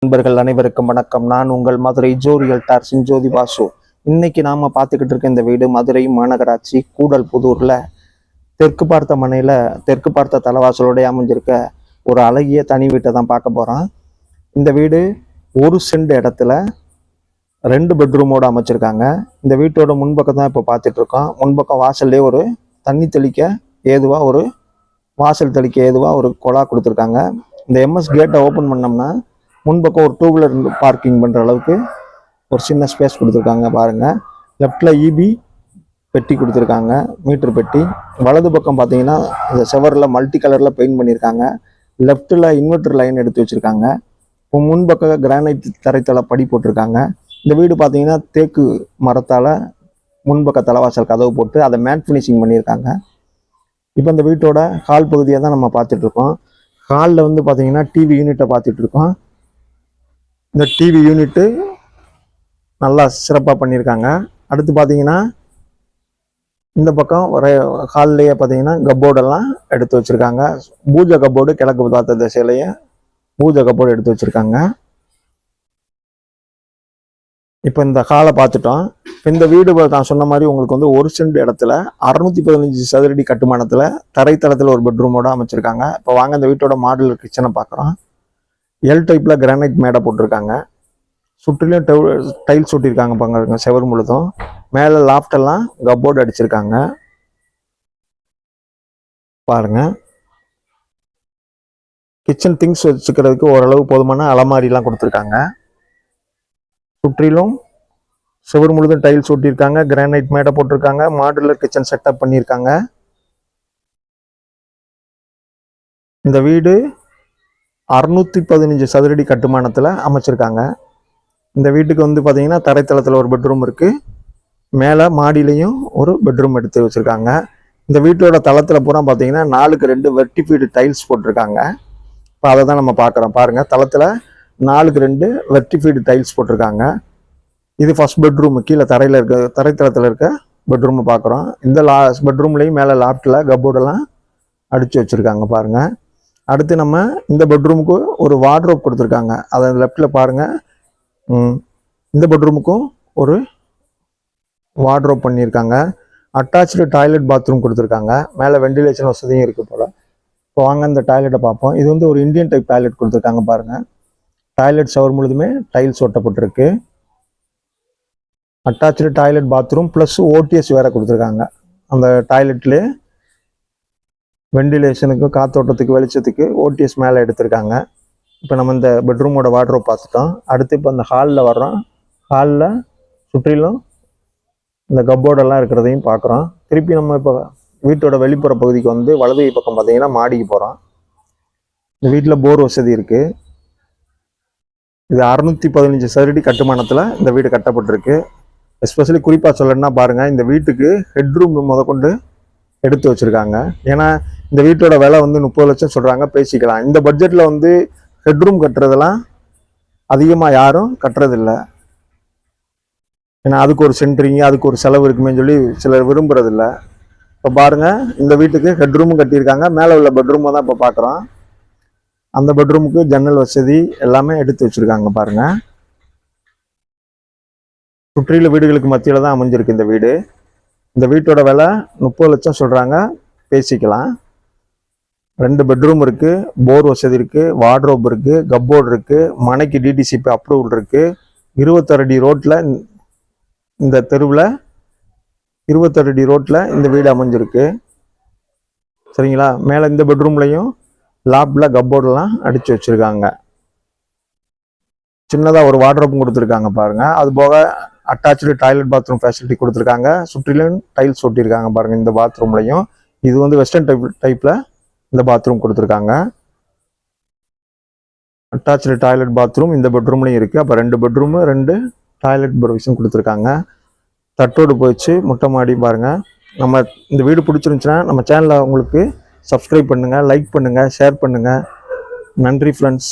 நண்பர்கள் அனைவருக்கும் வணக்கம். நான் உங்கள் மதுரை ஜோரியல் டார்சின் ஜோதி பாசு. இன்னைக்கு நாம பார்த்துக்கிட்டு இருக்க இந்த வீடு மதுரை மாநகராட்சி கூடல்புதூர்ல தெற்கு பார்த்த தலைவாசலோட அமைஞ்சிருக்க ஒரு அழகிய தனி வீட்டை தான் பார்க்க போறோம். இந்த வீடு 1 சென்ட் இடத்துல 2 பெட்ரூமோட அமைச்சிருக்காங்க. இந்த வீட்டோட முன்பக்கம் தான் இப்போ பார்த்துட்டு இருக்கோம். முன்பக்கம் வாசல்லே ஒரு தண்ணி தெளிக்க ஏதுவா ஒரு குழா கொடுத்துருக்காங்க. இந்த எம்எஸ் கேட்டை ஓப்பன் பண்ணோம்னா முன்பக்கம் ஒரு 2 வீலர் பார்க்கிங் பண்ணுற அளவுக்கு ஒரு சின்ன ஸ்பேஸ் கொடுத்துருக்காங்க பாருங்க. லெஃப்டில் இபி பெட்டி கொடுத்துருக்காங்க, மீட்டர் பெட்டி. வலது பக்கம் பார்த்தீங்கன்னா இந்த செவரில் மல்டி கலரில் பெயிண்ட் பண்ணியிருக்காங்க. லெஃப்டில் இன்வெர்டர் லைன் எடுத்து வச்சுருக்காங்க. இப்போ முன்பக்கம் கிரானைட் தரைத்தள படி போட்டிருக்காங்க. இந்த வீடு பார்த்தீங்கன்னா தேக்கு மரத்தால் முன்பக்க தலைவாசல் கதவு போட்டு அதை மேட் ஃபினிஷிங் பண்ணியிருக்காங்க. இப்போ இந்த வீட்டோட ஹால் பகுதியை தான் நம்ம பார்த்துட்ருக்கோம். ஹாலில் வந்து பார்த்தீங்கன்னா டிவி யூனிட்டை பார்த்துட்ருக்கோம். இந்த டிவி யூனிட்டு நல்லா சிறப்பாக பண்ணியிருக்காங்க. அடுத்து பார்த்தீங்கன்னா இந்த பக்கம் ஒரு ஹால்லையே பார்த்தீங்கன்னா கப்போர்டெல்லாம் எடுத்து வச்சுருக்காங்க. பூஜை கப்போர்டு கிழக்கு பார்த்த திசையிலேயே பூஜை கப்போர்டு எடுத்து வச்சுருக்காங்க. இப்போ இந்த ஹாலை பார்த்துட்டோம். இப்போ இந்த வீடு நான் சொன்ன மாதிரி உங்களுக்கு வந்து 1 சென்ட் இடத்துல 615 சதுரடி கட்டுமானத்தில் தரைத்தளத்தில் ஒரு பெட்ரூமோட அமைச்சிருக்காங்க. இப்போ வாங்க இந்த வீட்டோட மாடுலர் கிச்சனை பார்க்குறோம். எல் டைப்பில் கிரானைட் மேடை போட்டிருக்காங்க. சுற்றிலையும் டைல்ஸ் ஒட்டியிருக்காங்க பாருங்க செவர் முழுதும். மேலே லாஃப்டெல்லாம் கப்போர்டு அடிச்சிருக்காங்க பாருங்க. கிச்சன் திங்ஸ் வச்சுக்கிறதுக்கு ஓரளவு போதுமான அலமாரிலாம் கொடுத்துருக்காங்க. சுற்றிலும் செவர் முழுதும் டைல்ஸ் ஒட்டியிருக்காங்க, கிரானைட் மேடை போட்டிருக்காங்க, மாடுலர் கிச்சன் செட்டப் பண்ணியிருக்காங்க. இந்த வீடு 615 சதுரடி கட்டுமானத்தில் அமைச்சிருக்காங்க. இந்த வீட்டுக்கு வந்து பார்த்தீங்கன்னா தரைத்தளத்தில் ஒரு பெட்ரூம் இருக்குது, மேலே மாடியிலையும் ஒரு பெட்ரூம் எடுத்து வச்சுருக்காங்க. இந்த வீட்டோட தளத்தில் பூரா பார்த்தீங்கன்னா 4க்கு 2 வெர்டிஃபைடு டைல்ஸ் போட்டிருக்காங்க. இப்போ அதை தான் நம்ம பார்க்குறோம் பாருங்கள். தளத்தில் 4க்கு 2 வெர்டிஃபைடு டைல்ஸ் போட்டிருக்காங்க. இது ஃபர்ஸ்ட் பெட்ரூம், கீழே தரைத்தளத்தில் இருக்க பெட்ரூமை பார்க்குறோம். இந்த பெட்ரூம்லேயும் மேலே லாஃப்டில் கப்போர்டெல்லாம் அடித்து வச்சுருக்காங்க பாருங்கள். அடுத்து நம்ம இந்த பெட்ரூமுக்கு ஒரு வார்ட்ரோப் கொடுத்துருக்காங்க. அதை லெஃப்டில் பாருங்கள். இந்த பெட்ரூமுக்கும் ஒரு வார்ட்ரோப் பண்ணியிருக்காங்க. அட்டாச்சு டாய்லெட் பாத்ரூம் கொடுத்துருக்காங்க. மேலே வெண்டிலேஷன் வசதியும் இருக்குது போல். இப்போ வாங்க இந்த டாய்லெட்டை பார்ப்போம். இது வந்து ஒரு இந்தியன் டைப் டாய்லெட் கொடுத்துருக்காங்க பாருங்கள். டாய்லெட் ஷவர் முழுதுமே டைல்ஸ் ஒட்டப்பட்டிருக்கு. Attach toilet bathroom plus OTS வேறு கொடுத்துருக்காங்க. அந்த டாய்லெட்லேயே வெண்டிலேஷனுக்கு, காத்தோட்டத்துக்கு, வெளிச்சத்துக்கு ஓடிஎஸ் மேலே எடுத்திருக்காங்க. இப்போ நம்ம இந்த பெட்ரூமோட வார்ட்ரோப் பார்த்துட்டோம். அடுத்து இப்போ இந்த ஹாலில் வர்றோம். ஹாலில் சுற்றிலும் இந்த கப்போர்டெல்லாம் இருக்கிறதையும் பார்க்குறோம். திருப்பி நம்ம இப்போ வீட்டோட வெளிப்புற பகுதிக்கு வந்து வலது பக்கம் பார்த்தீங்கன்னா மாடிக்கு போகிறோம். இந்த வீட்டில் போர் வசதி இருக்குது. இது 615 சதுரடி கட்டுமானத்தில் இந்த வீடு கட்டப்பட்டிருக்கு. எஸ்பெஷலி குறிப்பாக சொல்லணும்னா பாருங்கள், இந்த வீட்டுக்கு ஹெட்ரூம் முதற்கொண்டு எடுத்து வச்சுருக்காங்க. ஏன்னா இந்த வீட்டோட விலை வந்து 30 லட்சம் சொல்கிறாங்க, பேசிக்கலாம். இந்த பட்ஜெட்டில் வந்து ஹெட்ரூம் கட்டுறதெல்லாம் அதிகமாக யாரும் கட்டுறதில்ல. ஏன்னா அதுக்கு ஒரு சென்ட்ரிங், அதுக்கு ஒரு செலவு இருக்குமே சொல்லி சிலர் விரும்புறதில்ல. இப்போ பாருங்கள், இந்த வீட்டுக்கு ஹெட்ரூமும் கட்டியிருக்காங்க. மேலே உள்ள பெட்ரூமை தான் இப்போ பார்க்குறோம். அந்த பெட்ரூமுக்கு ஜன்னல் வசதி எல்லாமே எடுத்து வச்சுருக்காங்க பாருங்கள். சுற்றியுள்ள வீடுகளுக்கு மத்தியில் தான் அமைஞ்சிருக்கு இந்த வீடு. இந்த வீட்டோட விலை 30 லட்சம் சொல்கிறாங்க, பேசிக்கலாம். 2 பெட்ரூம் இருக்குது, போர் வசதி இருக்குது, வார்ட்ரோப் இருக்குது, கப்போர்டு இருக்குது, மனைக்கு டிடிசிபி அப்ரூவல் இருக்குது. 26 அடி ரோட்டில், இந்த தெருவில் 26 அடி ரோட்டில் இந்த வீடு அமைஞ்சிருக்கு. சரிங்களா? மேலே இந்த பெட்ரூம்லையும் லாப்டில் கப்போர்டெல்லாம் அடித்து வச்சுருக்காங்க. சின்னதாக ஒரு வார்ட்ரோப்பும் கொடுத்துருக்காங்க பாருங்கள். அது போக அட்டாச்சு டாய்லெட் பாத்ரூம் ஃபெசிலிட்டி கொடுத்துருக்காங்க. சுற்றிலும் டைல்ஸ் ஒட்டியிருக்காங்க பாருங்கள் இந்த பாத்ரூம்லையும். இது வந்து வெஸ்டர்ன் டைப்பில் இந்த பாத்ரூம் கொடுத்துருக்காங்க. அட்டாச்சு டாய்லெட் பாத்ரூம் இந்த பெட்ரூம்லையும் இருக்குது. அப்போ 2 பெட்ரூமு 2 டாய்லெட் ப்ரொவிஷன் கொடுத்துருக்காங்க. தட்டோடு போயிடுச்சு, முட்டை மாடி பாருங்கள். நம்ம இந்த வீடு பிடிச்சிருந்துச்சுன்னா நம்ம சேனலை உங்களுக்கு சப்ஸ்கிரைப் பண்ணுங்கள், லைக் பண்ணுங்கள், ஷேர் பண்ணுங்கள். நன்றி ஃப்ரெண்ட்ஸ்.